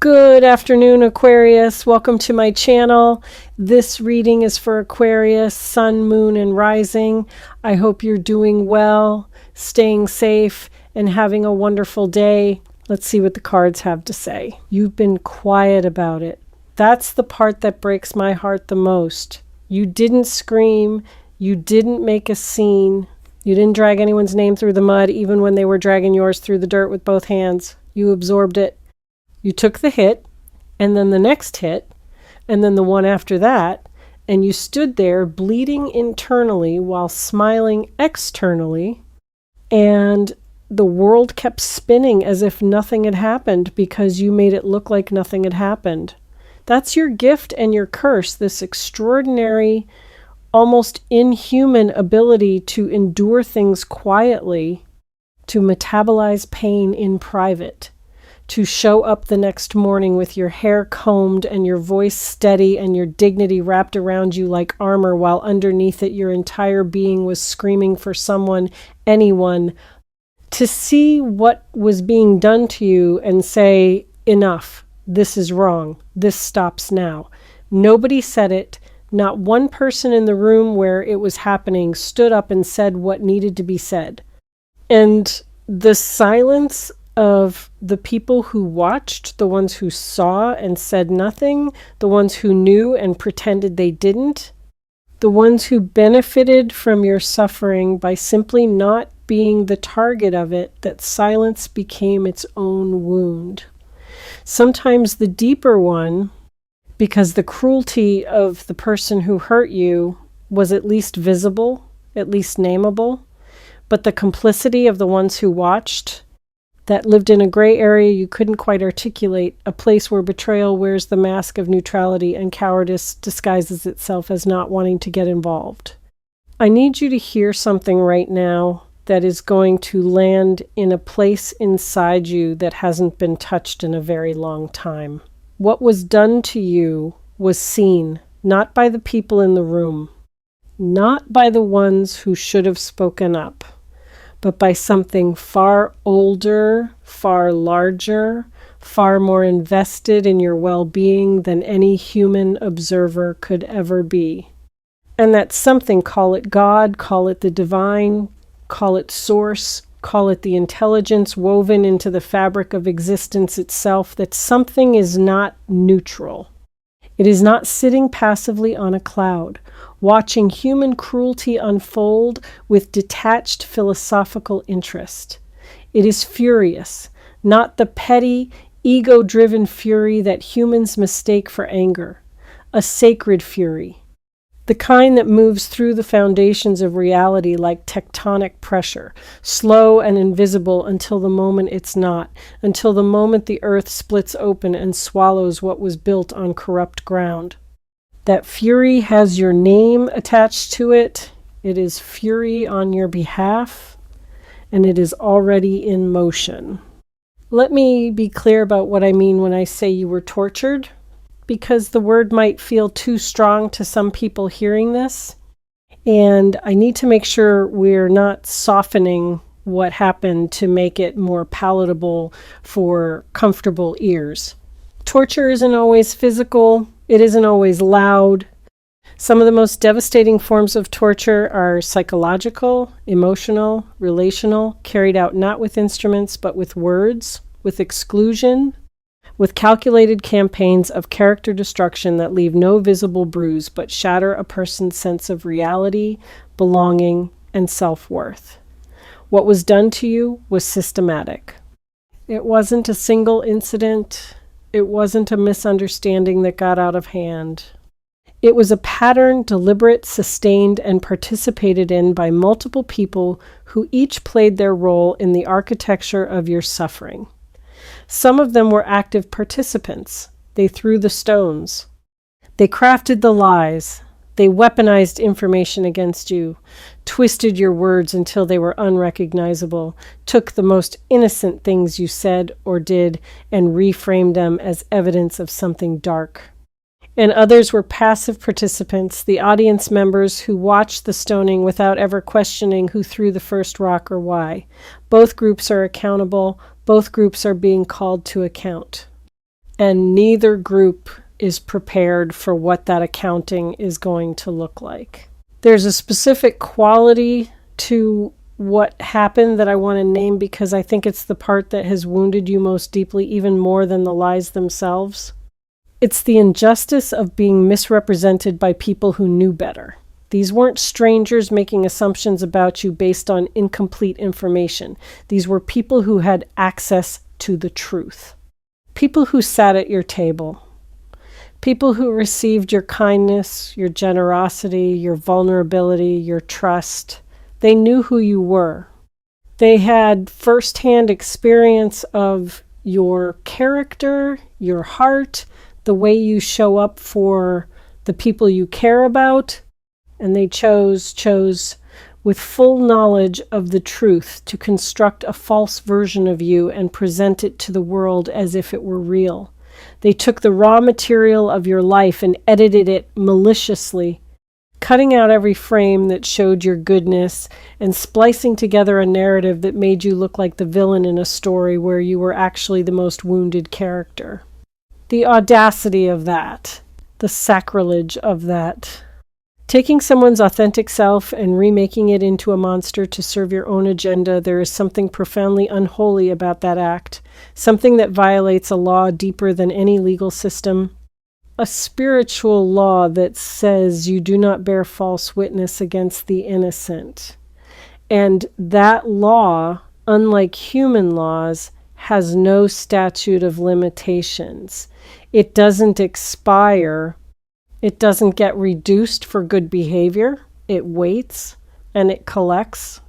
Good afternoon, Aquarius. Welcome to my channel. This reading is for Aquarius, Sun, Moon, and Rising. I hope you're doing well, staying safe, and having a wonderful day. Let's see what the cards have to say. You've been quiet about it. That's the part that breaks my heart the most. You didn't scream. You didn't make a scene. You didn't drag anyone's name through the mud, even when they were dragging yours through the dirt with both hands. You absorbed it. You took the hit, and then the next hit, and then the one after that, and you stood there bleeding internally while smiling externally, and the world kept spinning as if nothing had happened because you made it look like nothing had happened. That's your gift and your curse, this extraordinary, almost inhuman ability to endure things quietly, to metabolize pain in private, to show up the next morning with your hair combed and your voice steady and your dignity wrapped around you like armor, while underneath it your entire being was screaming for someone, anyone, to see what was being done to you and say, enough, this is wrong, this stops now. Nobody said it. Not one person in the room where it was happening stood up and said what needed to be said. And the silence of the people who watched, the ones who saw and said nothing, the ones who knew and pretended they didn't, the ones who benefited from your suffering by simply not being the target of it, that silence became its own wound. Sometimes the deeper one, because the cruelty of the person who hurt you was at least visible, at least nameable, but the complicity of the ones who watched, that lived in a gray area you couldn't quite articulate, a place where betrayal wears the mask of neutrality and cowardice disguises itself as not wanting to get involved. I need you to hear something right now that is going to land in a place inside you that hasn't been touched in a very long time. What was done to you was seen, not by the people in the room, not by the ones who should have spoken up, but by something far older, far larger, far more invested in your well-being than any human observer could ever be. And that something, call it God, call it the divine, call it source, call it the intelligence woven into the fabric of existence itself, that something is not neutral. It is not sitting passively on a cloud, watching human cruelty unfold with detached philosophical interest. It is furious, not the petty, ego-driven fury that humans mistake for anger, a sacred fury, the kind that moves through the foundations of reality like tectonic pressure, slow and invisible until the moment it's not, until the moment the earth splits open and swallows what was built on corrupt ground. That fury has your name attached to it. It is fury on your behalf, and it is already in motion. Let me be clear about what I mean when I say you were tortured, because the word might feel too strong to some people hearing this, and I need to make sure we're not softening what happened to make it more palatable for comfortable ears. Torture isn't always physical. It isn't always loud. Some of the most devastating forms of torture are psychological, emotional, relational, carried out not with instruments but with words, with exclusion, with calculated campaigns of character destruction that leave no visible bruise but shatter a person's sense of reality, belonging, and self-worth. What was done to you was systematic. It wasn't a single incident. It wasn't a misunderstanding that got out of hand. It was a pattern, deliberate, sustained, and participated in by multiple people who each played their role in the architecture of your suffering. Some of them were active participants. They threw the stones. They crafted the lies. They weaponized information against you, twisted your words until they were unrecognizable, took the most innocent things you said or did and reframed them as evidence of something dark. And others were passive participants, the audience members who watched the stoning without ever questioning who threw the first rock or why. Both groups are accountable. Both groups are being called to account. and neither group is prepared for what that accounting is going to look like. There's a specific quality to what happened that I want to name because I think it's the part that has wounded you most deeply, even more than the lies themselves. It's the injustice of being misrepresented by people who knew better. These weren't strangers making assumptions about you based on incomplete information. These were people who had access to the truth. People who sat at your table. People who received your kindness, your generosity, your vulnerability, your trust. They knew who you were. They had firsthand experience of your character, your heart, the way you show up for the people you care about, and they chose with full knowledge of the truth to construct a false version of you and present it to the world as if it were real. They took the raw material of your life and edited it maliciously, cutting out every frame that showed your goodness and splicing together a narrative that made you look like the villain in a story where you were actually the most wounded character. The audacity of that, the sacrilege of that. Taking someone's authentic self and remaking it into a monster to serve your own agenda, there is something profoundly unholy about that act, something that violates a law deeper than any legal system, a spiritual law that says you do not bear false witness against the innocent. And that law, unlike human laws, has no statute of limitations. It doesn't expire. It doesn't get reduced for good behavior. It waits and it collects.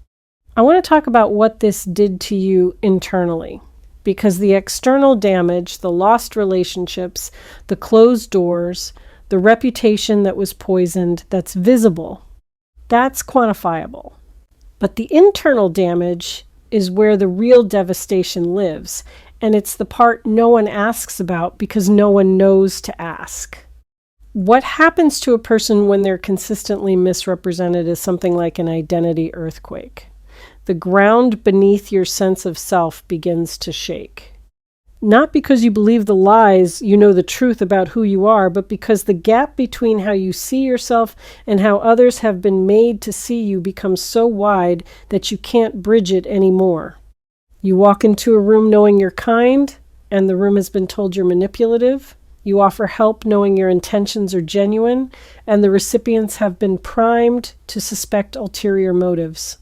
I want to talk about what this did to you internally, because the external damage, the lost relationships, the closed doors, the reputation that was poisoned, that's visible, that's quantifiable. But the internal damage is where the real devastation lives, and it's the part no one asks about because no one knows to ask. What happens to a person when they're consistently misrepresented is something like an identity earthquake. The ground beneath your sense of self begins to shake. Not because you believe the lies, you know the truth about who you are, but because the gap between how you see yourself and how others have been made to see you becomes so wide that you can't bridge it anymore. You walk into a room knowing you're kind, and the room has been told you're manipulative. You offer help knowing your intentions are genuine, and the recipients have been primed to suspect ulterior motives.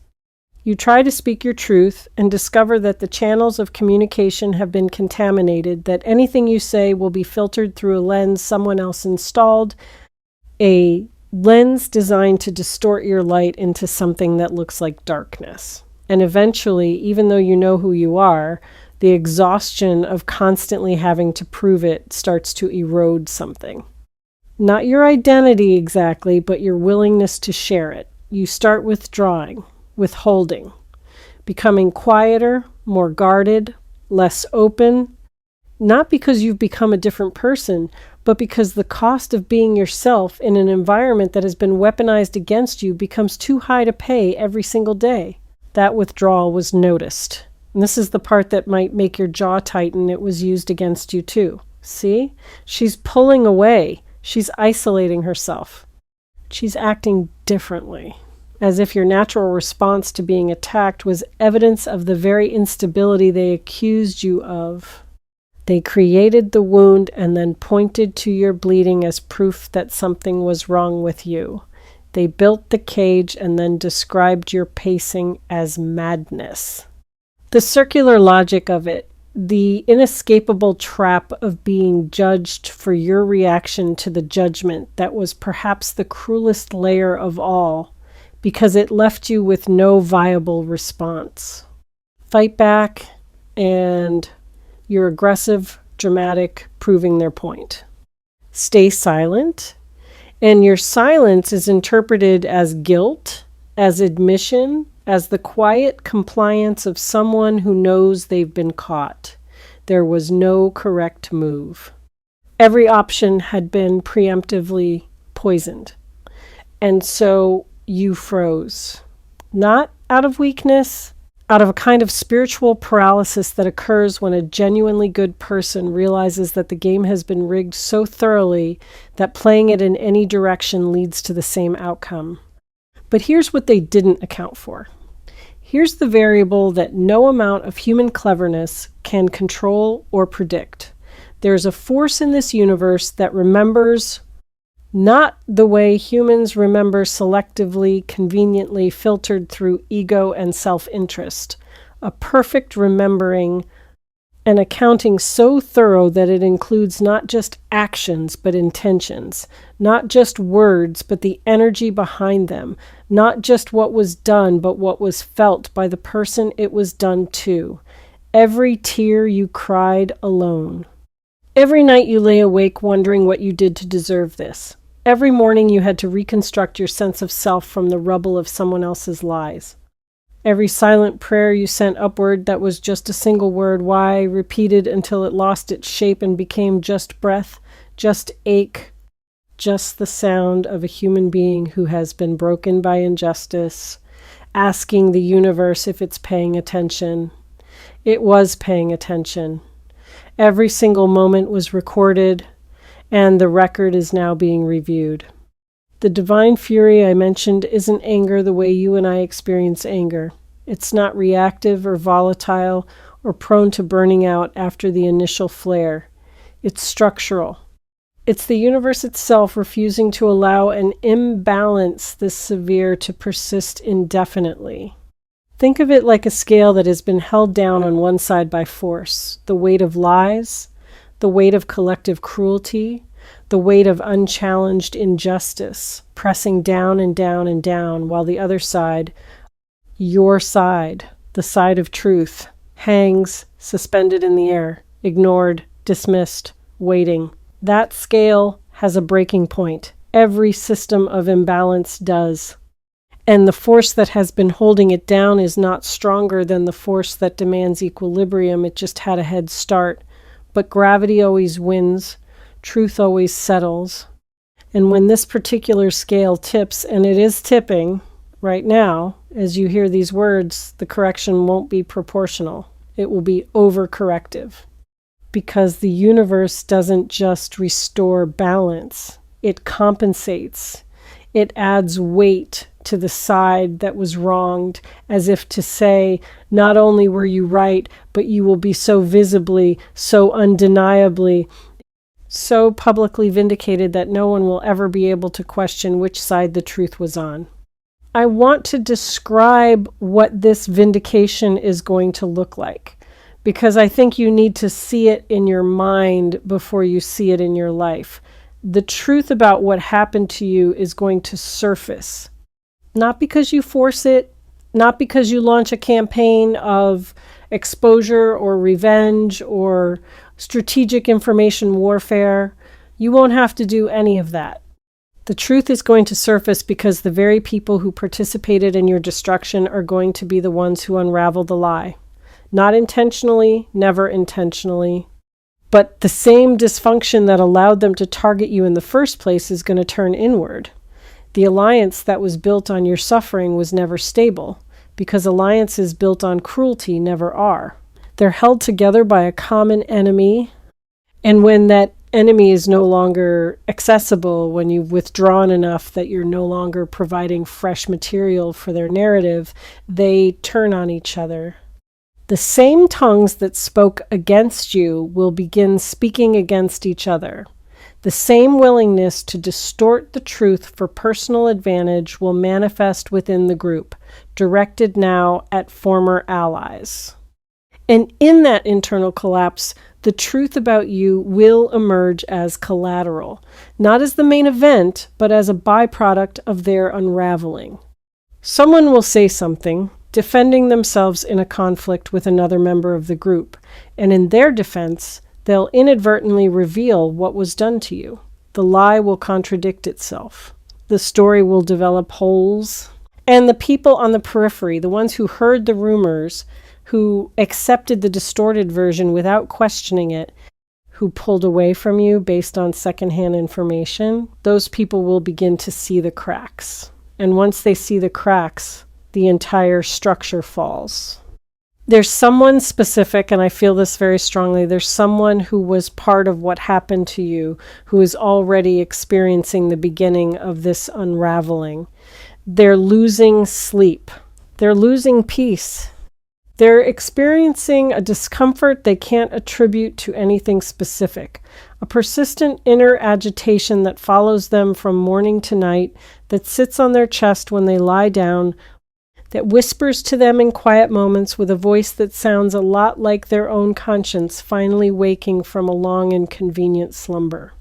You try to speak your truth and discover that the channels of communication have been contaminated, that anything you say will be filtered through a lens someone else installed, a lens designed to distort your light into something that looks like darkness. And eventually, even though you know who you are, the exhaustion of constantly having to prove it starts to erode something. Not your identity exactly, but your willingness to share it. You start withdrawing, withholding, becoming quieter, more guarded, less open, not because you've become a different person, but because the cost of being yourself in an environment that has been weaponized against you becomes too high to pay every single day. That withdrawal was noticed. And this is the part that might make your jaw tighten. It was used against you too. See? She's pulling away. She's isolating herself. She's acting differently, as if your natural response to being attacked was evidence of the very instability they accused you of. They created the wound and then pointed to your bleeding as proof that something was wrong with you. They built the cage and then described your pacing as madness. The circular logic of it, the inescapable trap of being judged for your reaction to the judgment that was perhaps the cruelest layer of all, because it left you with no viable response. Fight back, and you're aggressive, dramatic, proving their point. Stay silent, and your silence is interpreted as guilt, as admission, as the quiet compliance of someone who knows they've been caught. There was no correct move. Every option had been preemptively poisoned. And so you froze. Not out of weakness, out of a kind of spiritual paralysis that occurs when a genuinely good person realizes that the game has been rigged so thoroughly that playing it in any direction leads to the same outcome. But here's what they didn't account for. Here's the variable that no amount of human cleverness can control or predict. There's a force in this universe that remembers not the way humans remember selectively, conveniently, filtered through ego and self-interest. A perfect remembering and accounting so thorough that it includes not just actions, but intentions. Not just words, but the energy behind them. Not just what was done, but what was felt by the person it was done to. Every tear you cried alone. Every night you lay awake wondering what you did to deserve this. Every morning you had to reconstruct your sense of self from the rubble of someone else's lies. Every silent prayer you sent upward that was just a single word, why, repeated until it lost its shape and became just breath, just ache, just the sound of a human being who has been broken by injustice, asking the universe if it's paying attention. It was paying attention. Every single moment was recorded, and the record is now being reviewed. The divine fury I mentioned isn't anger the way you and I experience anger. It's not reactive or volatile or prone to burning out after the initial flare. It's structural. It's the universe itself refusing to allow an imbalance this severe to persist indefinitely. Think of it like a scale that has been held down on one side by force, the weight of lies, the weight of collective cruelty, the weight of unchallenged injustice, pressing down and down and down, while the other side, your side, the side of truth, hangs suspended in the air, ignored, dismissed, waiting. That scale has a breaking point. Every system of imbalance does. And the force that has been holding it down is not stronger than the force that demands equilibrium. It just had a head start. But gravity always wins. Truth always settles. And when this particular scale tips, and it is tipping right now, as you hear these words, the correction won't be proportional. It will be overcorrective. Because the universe doesn't just restore balance, it compensates. It adds weight to the side that was wronged, as if to say, not only were you right, but you will be so visibly, so undeniably, so publicly vindicated that no one will ever be able to question which side the truth was on. I want to describe what this vindication is going to look like, because I think you need to see it in your mind before you see it in your life. The truth about what happened to you is going to surface. Not because you force it, not because you launch a campaign of exposure or revenge or strategic information warfare. You won't have to do any of that. The truth is going to surface because the very people who participated in your destruction are going to be the ones who unravel the lie. Not intentionally, never intentionally. But the same dysfunction that allowed them to target you in the first place is going to turn inward. The alliance that was built on your suffering was never stable, because alliances built on cruelty never are. They're held together by a common enemy, and when that enemy is no longer accessible, when you've withdrawn enough that you're no longer providing fresh material for their narrative, they turn on each other. The same tongues that spoke against you will begin speaking against each other. The same willingness to distort the truth for personal advantage will manifest within the group, directed now at former allies. And in that internal collapse, the truth about you will emerge as collateral, not as the main event, but as a byproduct of their unraveling. Someone will say something, defending themselves in a conflict with another member of the group, and in their defense, they'll inadvertently reveal what was done to you. The lie will contradict itself. The story will develop holes. And the people on the periphery, the ones who heard the rumors, who accepted the distorted version without questioning it, who pulled away from you based on secondhand information, those people will begin to see the cracks. And once they see the cracks, the entire structure falls. There's someone specific, and I feel this very strongly. There's someone who was part of what happened to you, who is already experiencing the beginning of this unraveling. They're losing sleep. They're losing peace. They're experiencing a discomfort they can't attribute to anything specific. A persistent inner agitation that follows them from morning to night, that sits on their chest when they lie down, that whispers to them in quiet moments with a voice that sounds a lot like their own conscience finally waking from a long and convenient slumber.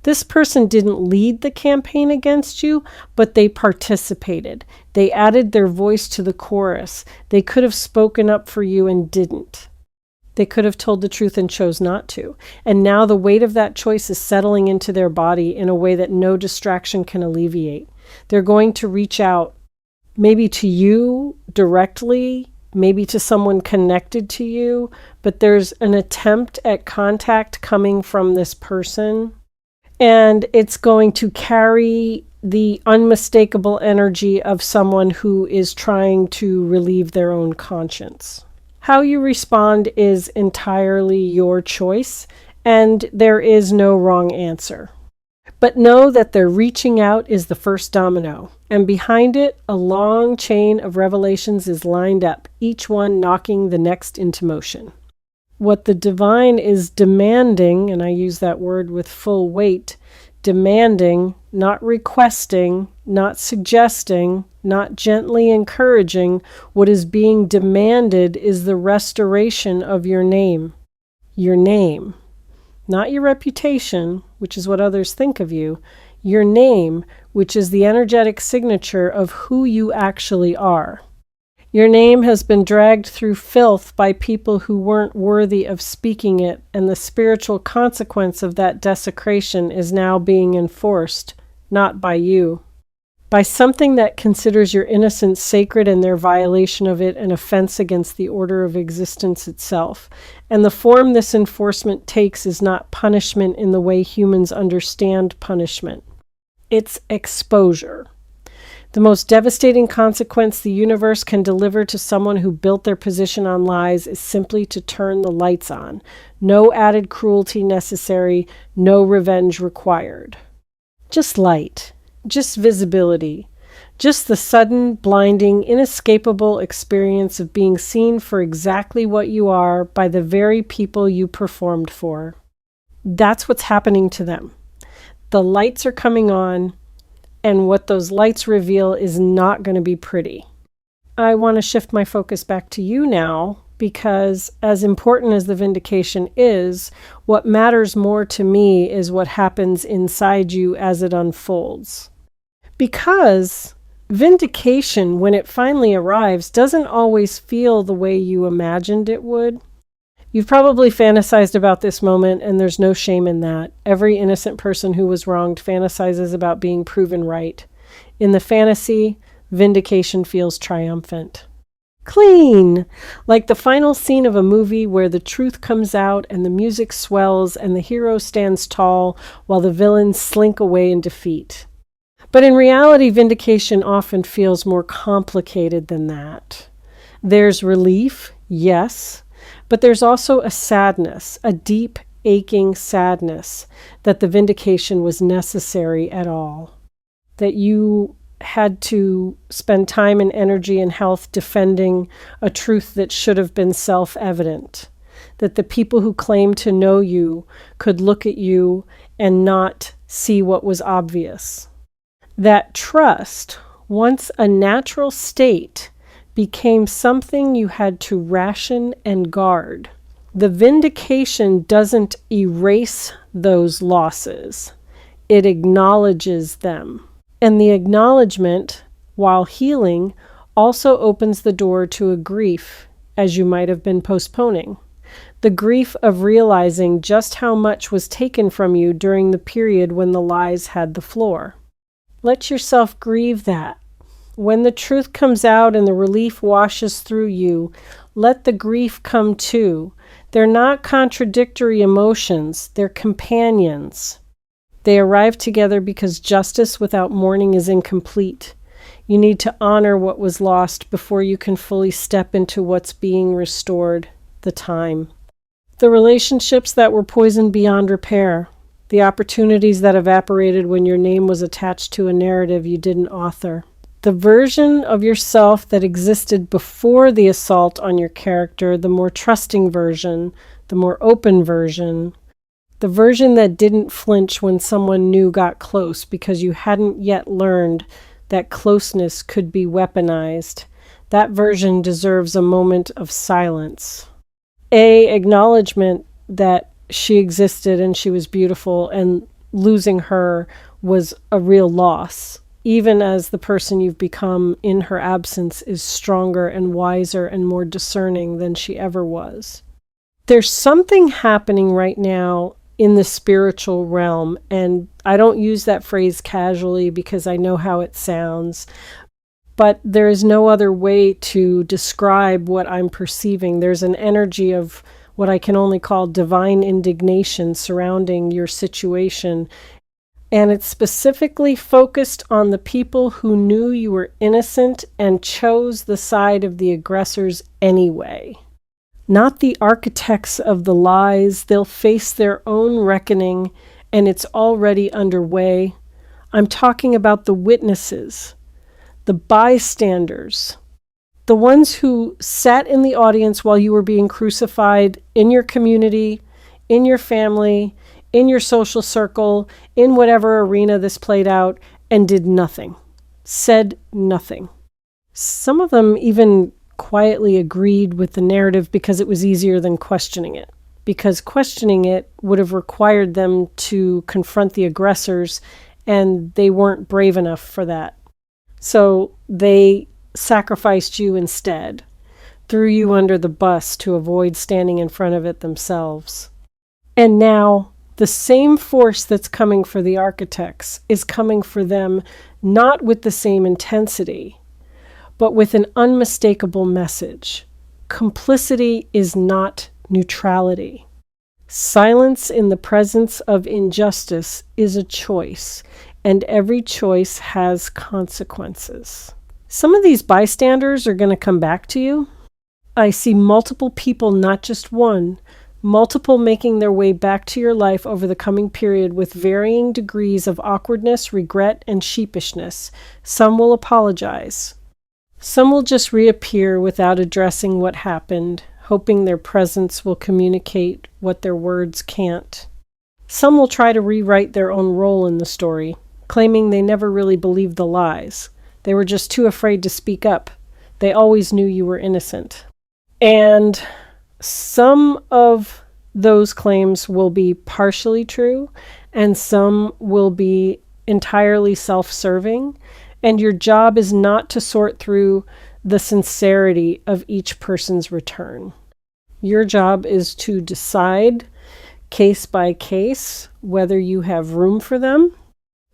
This person didn't lead the campaign against you, but they participated. They added their voice to the chorus. They could have spoken up for you and didn't. They could have told the truth and chose not to. And now the weight of that choice is settling into their body in a way that no distraction can alleviate. They're going to reach out, maybe to you directly, maybe to someone connected to you, but there's an attempt at contact coming from this person. And it's going to carry the unmistakable energy of someone who is trying to relieve their own conscience. How you respond is entirely your choice, and there is no wrong answer. But know that their reaching out is the first domino, and behind it, a long chain of revelations is lined up, each one knocking the next into motion. What the divine is demanding, and I use that word with full weight, demanding, not requesting, not suggesting, not gently encouraging, what is being demanded is the restoration of your name. Your name. Not your reputation, which is what others think of you. Your name, which is the energetic signature of who you actually are. Your name has been dragged through filth by people who weren't worthy of speaking it, and the spiritual consequence of that desecration is now being enforced, not by you, by something that considers your innocence sacred and their violation of it an offense against the order of existence itself. And the form this enforcement takes is not punishment in the way humans understand punishment. It's exposure. The most devastating consequence the universe can deliver to someone who built their position on lies is simply to turn the lights on. No added cruelty necessary, no revenge required. Just light, just visibility, just the sudden, blinding, inescapable experience of being seen for exactly what you are by the very people you performed for. That's what's happening to them. The lights are coming on, and what those lights reveal is not going to be pretty. I want to shift my focus back to you now, because as important as the vindication is, what matters more to me is what happens inside you as it unfolds. Because vindication, when it finally arrives, doesn't always feel the way you imagined it would. You've probably fantasized about this moment, and there's no shame in that. Every innocent person who was wronged fantasizes about being proven right. In the fantasy, vindication feels triumphant. Clean! Like the final scene of a movie where the truth comes out and the music swells and the hero stands tall while the villains slink away in defeat. But in reality, vindication often feels more complicated than that. There's relief, yes, but there's also a sadness, a deep, aching sadness that the vindication was necessary at all. That you had to spend time and energy and health defending a truth that should have been self-evident. That the people who claim to know you could look at you and not see what was obvious. That trust, once a natural state, became something you had to ration and guard. The vindication doesn't erase those losses. It acknowledges them. And the acknowledgement, while healing, also opens the door to a grief, as you might have been postponing. The grief of realizing just how much was taken from you during the period when the lies had the floor. Let yourself grieve that. When the truth comes out and the relief washes through you, let the grief come too. They're not contradictory emotions, they're companions. They arrive together because justice without mourning is incomplete. You need to honor what was lost before you can fully step into what's being restored, the time. The relationships that were poisoned beyond repair, the opportunities that evaporated when your name was attached to a narrative you didn't author. The version of yourself that existed before the assault on your character, the more trusting version, the more open version, the version that didn't flinch when someone new got close because you hadn't yet learned that closeness could be weaponized. That version deserves a moment of silence. Acknowledgement that she existed and she was beautiful, and losing her was a real loss, even as the person you've become in her absence is stronger and wiser and more discerning than she ever was. There's something happening right now in the spiritual realm, and I don't use that phrase casually because I know how it sounds, but there is no other way to describe what I'm perceiving. There's an energy of what I can only call divine indignation surrounding your situation, and it's specifically focused on the people who knew you were innocent and chose the side of the aggressors anyway. Not the architects of the lies. They'll face their own reckoning, and it's already underway. I'm talking about the witnesses, the bystanders, the ones who sat in the audience while you were being crucified in your community, in your family, in your social circle, in whatever arena this played out, and did nothing, said nothing. Some of them even quietly agreed with the narrative because it was easier than questioning it, because questioning it would have required them to confront the aggressors, and they weren't brave enough for that. So they sacrificed you instead, threw you under the bus to avoid standing in front of it themselves. And now the same force that's coming for the architects is coming for them, not with the same intensity, but with an unmistakable message. Complicity is not neutrality. Silence in the presence of injustice is a choice, and every choice has consequences. Some of these bystanders are going to come back to you. I see multiple people, not just one, multiple making their way back to your life over the coming period with varying degrees of awkwardness, regret, and sheepishness. Some will apologize. Some will just reappear without addressing what happened, hoping their presence will communicate what their words can't. Some will try to rewrite their own role in the story, claiming they never really believed the lies. They were just too afraid to speak up. They always knew you were innocent. And some of those claims will be partially true, and some will be entirely self-serving. And your job is not to sort through the sincerity of each person's return. Your job is to decide case by case whether you have room for them.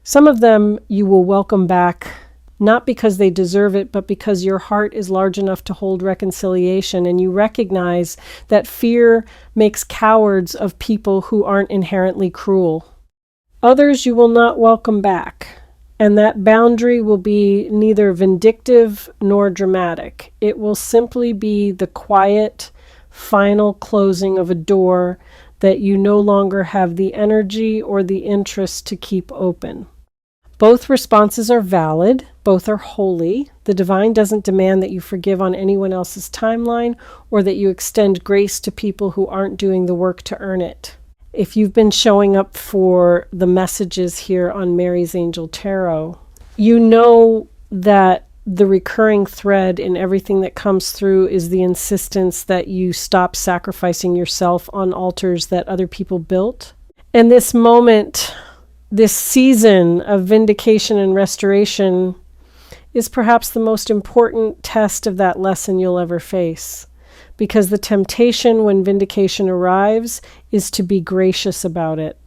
Some of them you will welcome back, not because they deserve it, but because your heart is large enough to hold reconciliation, and you recognize that fear makes cowards of people who aren't inherently cruel. Others you will not welcome back, and that boundary will be neither vindictive nor dramatic. It will simply be the quiet, final closing of a door that you no longer have the energy or the interest to keep open. Both responses are valid. Both are holy. The divine doesn't demand that you forgive on anyone else's timeline or that you extend grace to people who aren't doing the work to earn it. If you've been showing up for the messages here on Mary's Angel Tarot, you know that the recurring thread in everything that comes through is the insistence that you stop sacrificing yourself on altars that other people built. And this moment, this season of vindication and restoration is perhaps the most important test of that lesson you'll ever face. Because the temptation when vindication arrives is to be gracious about it,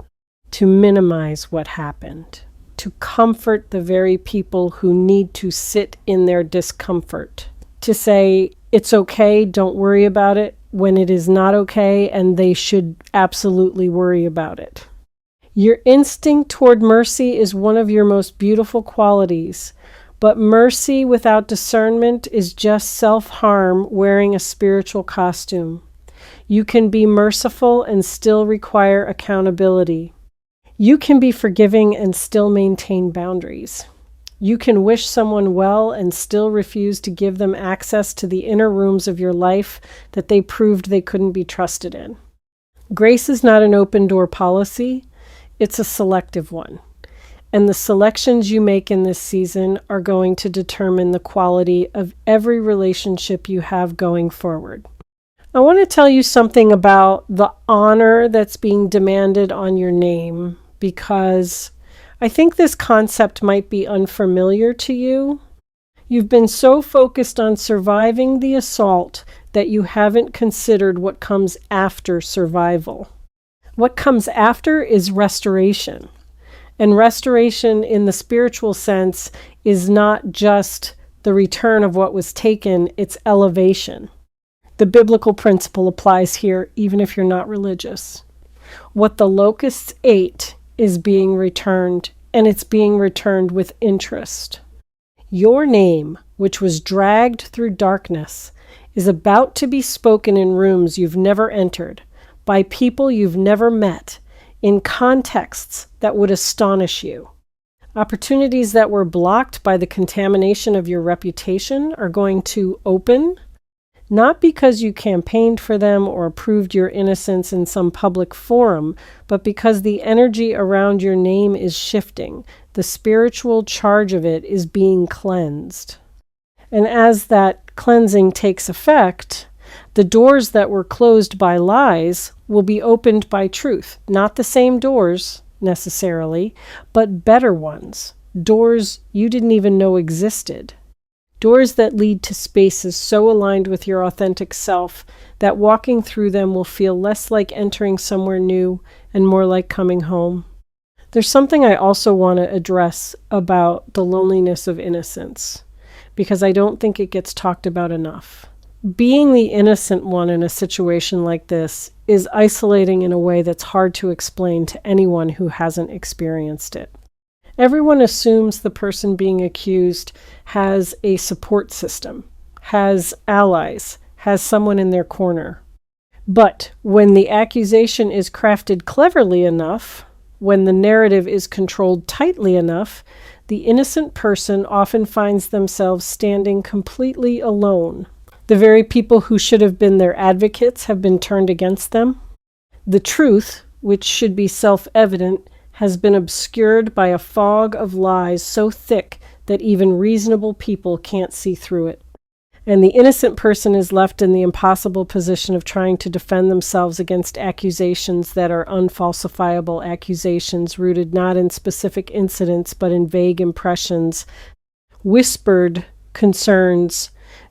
to minimize what happened, to comfort the very people who need to sit in their discomfort, to say, it's okay, don't worry about it, when it is not okay, and they should absolutely worry about it. Your instinct toward mercy is one of your most beautiful qualities, But mercy without discernment is just self-harm wearing a spiritual costume. You can be merciful and still require accountability. You can be forgiving and still maintain boundaries. You can wish someone well and still refuse to give them access to the inner rooms of your life that they proved they couldn't be trusted in. Grace is not an open door policy, it's a selective one. And the selections you make in this season are going to determine the quality of every relationship you have going forward. I want to tell you something about the honor that's being demanded on your name, because I think this concept might be unfamiliar to you. You've been so focused on surviving the assault that you haven't considered what comes after survival. What comes after is restoration. And restoration in the spiritual sense is not just the return of what was taken, it's elevation. The biblical principle applies here, even if you're not religious. What the locusts ate is being returned, and it's being returned with interest. Your name, which was dragged through darkness, is about to be spoken in rooms you've never entered, by people you've never met, in contexts that would astonish you. Opportunities that were blocked by the contamination of your reputation are going to open, not because you campaigned for them or proved your innocence in some public forum, but because the energy around your name is shifting. The spiritual charge of it is being cleansed. And as that cleansing takes effect, the doors that were closed by lies will be opened by truth. Not the same doors necessarily, but better ones. Doors you didn't even know existed. Doors that lead to spaces so aligned with your authentic self that walking through them will feel less like entering somewhere new and more like coming home. There's something I also want to address about the loneliness of innocence, because I don't think it gets talked about enough. Being the innocent one in a situation like this is isolating in a way that's hard to explain to anyone who hasn't experienced it. Everyone assumes the person being accused has a support system, has allies, has someone in their corner. But when the accusation is crafted cleverly enough, when the narrative is controlled tightly enough, the innocent person often finds themselves standing completely alone. The very people who should have been their advocates have been turned against them. The truth, which should be self-evident, has been obscured by a fog of lies so thick that even reasonable people can't see through it. And the innocent person is left in the impossible position of trying to defend themselves against accusations that are unfalsifiable accusations rooted not in specific incidents but in vague impressions, whispered concerns,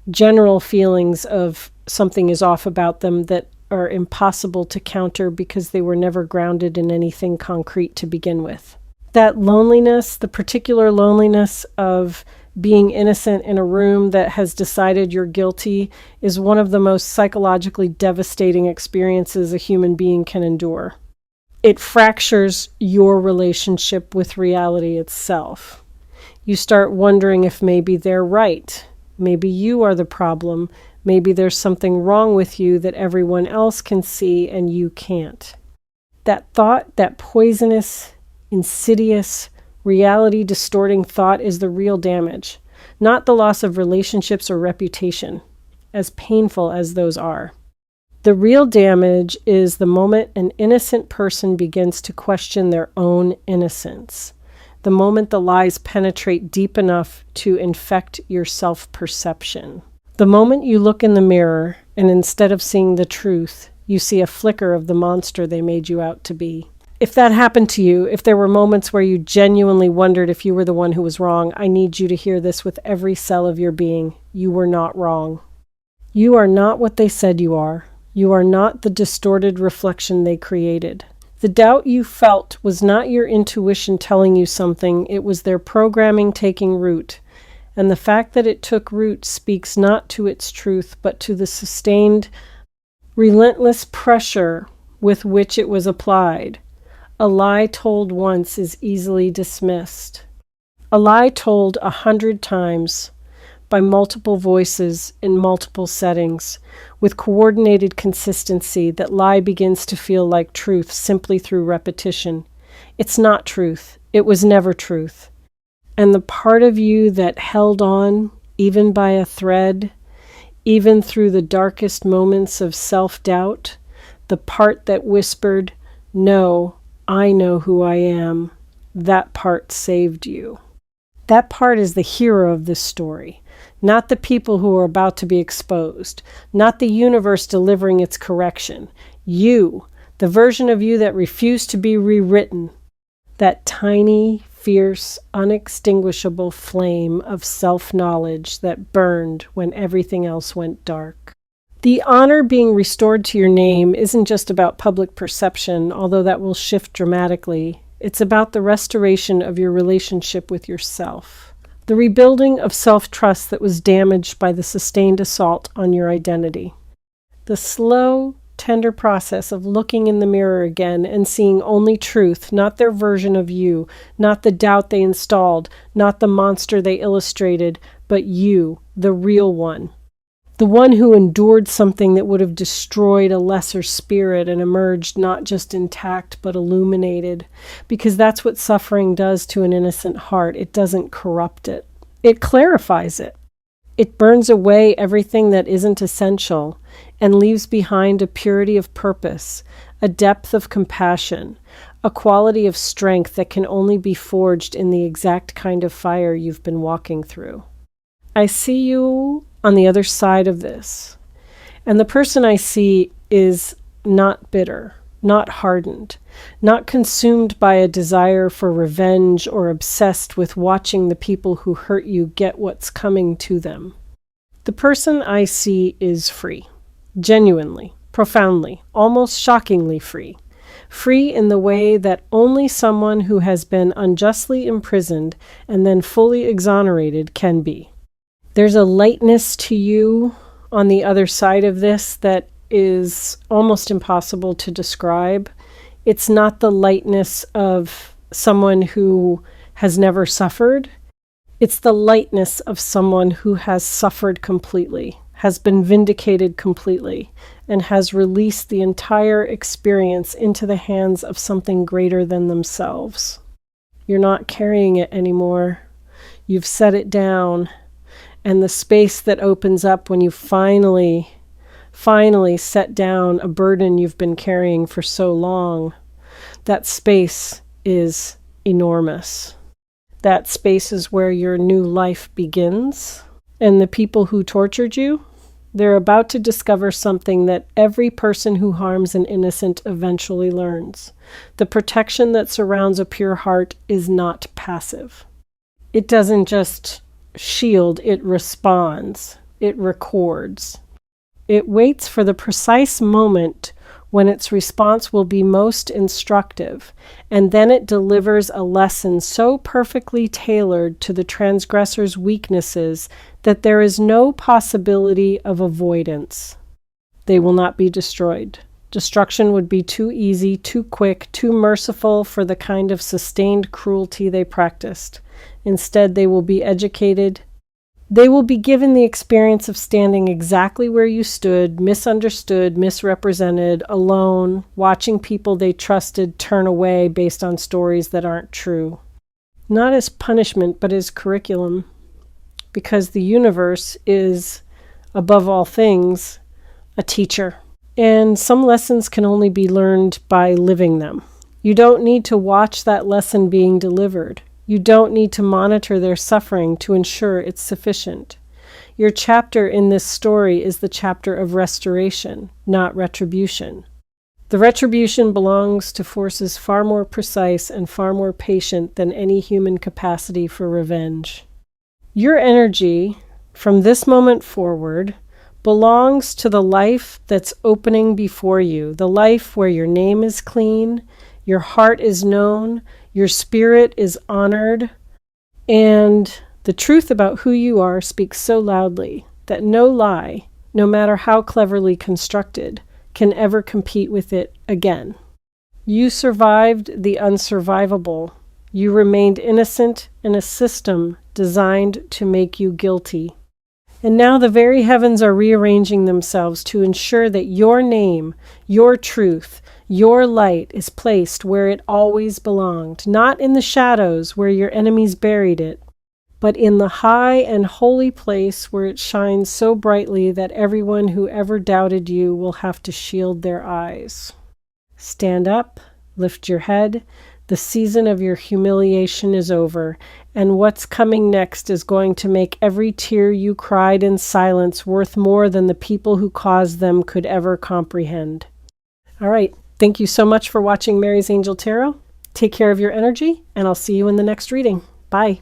general feelings of something is off about them that are impossible to counter because they were never grounded in anything concrete to begin with. That loneliness, the particular loneliness of being innocent in a room that has decided you're guilty, is one of the most psychologically devastating experiences a human being can endure. It fractures your relationship with reality itself. You start wondering if maybe they're right. Maybe you are the problem. Maybe there's something wrong with you that everyone else can see and you can't. That thought, that poisonous, insidious, reality-distorting thought is the real damage, not the loss of relationships or reputation, as painful as those are. The real damage is the moment an innocent person begins to question their own innocence, the moment the lies penetrate deep enough to infect your self-perception. The moment you look in the mirror and instead of seeing the truth, you see a flicker of the monster they made you out to be. If that happened to you, if there were moments where you genuinely wondered if you were the one who was wrong, I need you to hear this with every cell of your being. You were not wrong. You are not what they said you are. You are not the distorted reflection they created. The doubt you felt was not your intuition telling you something, it was their programming taking root. And the fact that it took root speaks not to its truth, but to the sustained, relentless pressure with which it was applied. A lie told once is easily dismissed. A lie told 100 times by multiple voices in multiple settings, with coordinated consistency. That lie begins to feel like truth simply through repetition. It's not truth. It was never truth. And the part of you that held on, even by a thread, even through the darkest moments of self-doubt, the part that whispered, "No, I know who I am," that part saved you. That part is the hero of this story, not the people who are about to be exposed, not the universe delivering its correction. You, the version of you that refused to be rewritten, that tiny, fierce, unextinguishable flame of self-knowledge that burned when everything else went dark. The honor being restored to your name isn't just about public perception, although that will shift dramatically. It's about the restoration of your relationship with yourself, the rebuilding of self-trust that was damaged by the sustained assault on your identity. The slow, tender process of looking in the mirror again and seeing only truth, not their version of you, not the doubt they installed, not the monster they illustrated, but you, the real one. The one who endured something that would have destroyed a lesser spirit and emerged not just intact but illuminated. Because that's what suffering does to an innocent heart. It doesn't corrupt it. It clarifies it. It burns away everything that isn't essential and leaves behind a purity of purpose, a depth of compassion, a quality of strength that can only be forged in the exact kind of fire you've been walking through. I see you on the other side of this. And the person I see is not bitter, not hardened, not consumed by a desire for revenge or obsessed with watching the people who hurt you get what's coming to them. The person I see is free, genuinely, profoundly, almost shockingly free. Free in the way that only someone who has been unjustly imprisoned and then fully exonerated can be. There's a lightness to you on the other side of this that is almost impossible to describe. It's not the lightness of someone who has never suffered. It's the lightness of someone who has suffered completely, has been vindicated completely, and has released the entire experience into the hands of something greater than themselves. You're not carrying it anymore. You've set it down. And the space that opens up when you finally set down a burden you've been carrying for so long, that space is enormous. That space is where your new life begins. And the people who tortured you, they're about to discover something that every person who harms an innocent eventually learns. The protection that surrounds a pure heart is not passive. It doesn't just shield, it responds, it records. It waits for the precise moment when its response will be most instructive, and then it delivers a lesson so perfectly tailored to the transgressor's weaknesses that there is no possibility of avoidance. They will not be destroyed. Destruction would be too easy, too quick, too merciful for the kind of sustained cruelty they practiced. Instead, they will be educated. They will be given the experience of standing exactly where you stood, misunderstood, misrepresented, alone, watching people they trusted turn away based on stories that aren't true. Not as punishment, but as curriculum. Because the universe is, above all things, a teacher. And some lessons can only be learned by living them. You don't need to watch that lesson being delivered. You don't need to monitor their suffering to ensure it's sufficient. Your chapter in this story is the chapter of restoration, not retribution. The retribution belongs to forces far more precise and far more patient than any human capacity for revenge. Your energy, from this moment forward, belongs to the life that's opening before you, the life where your name is clean, your heart is known, your spirit is honored, and the truth about who you are speaks so loudly that no lie, no matter how cleverly constructed, can ever compete with it again. You survived the unsurvivable, You remained innocent in a system designed to make you guilty. And now the very heavens are rearranging themselves to ensure that your name, your truth, your light is placed where it always belonged, not in the shadows where your enemies buried it, but in the high and holy place where it shines so brightly that everyone who ever doubted you will have to shield their eyes. Stand up, lift your head. The season of your humiliation is over, and what's coming next is going to make every tear you cried in silence worth more than the people who caused them could ever comprehend. All right, thank you so much for watching Mary's Angel Tarot. Take care of your energy, and I'll see you in the next reading. Bye.